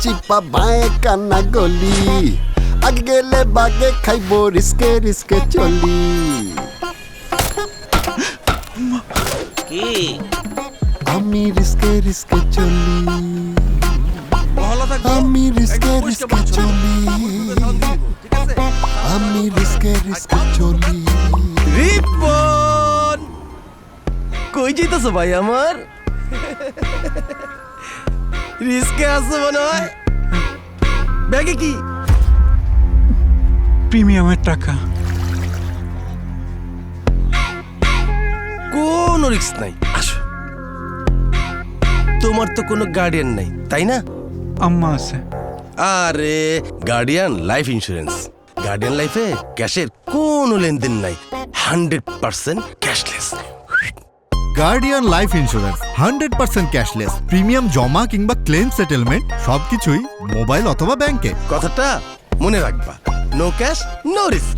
চিপা বাঁয়ে কান্না গলি আগে গেলে বাগে খাইব রিস্কে রিস্কে চলি কি আমি রিস্কে রিস্কে চলি আমি রিস্কে রিস্কে চলি আমি রিস্কে রিস্কে চলি রিপন কই যাইতাছো ভাই আমার রিস্কে আছো মনে হয় ব্যাগে কি প্রিমিয়ামের টাকা। কোনো রিস্ক নাই আসো তোমার তো কোনো গার্ডিয়ান নাই তাই না আম্মা আছে। আরে গার্ডিয়ান লাইফ ইন্স্যুরেন্স গার্ডিয়ান লাইফে ক্যাশের কোনো লেনদেন নাই 100% cashless guardian life insurance 100% cashless premium জমা কিংবা ক্লেম সেটেলমেন্ট সবকিছুই মোবাইল অথবা ব্যাংকে কথাটা মনে রাখবা নো ক্যাশ নো রিস্ক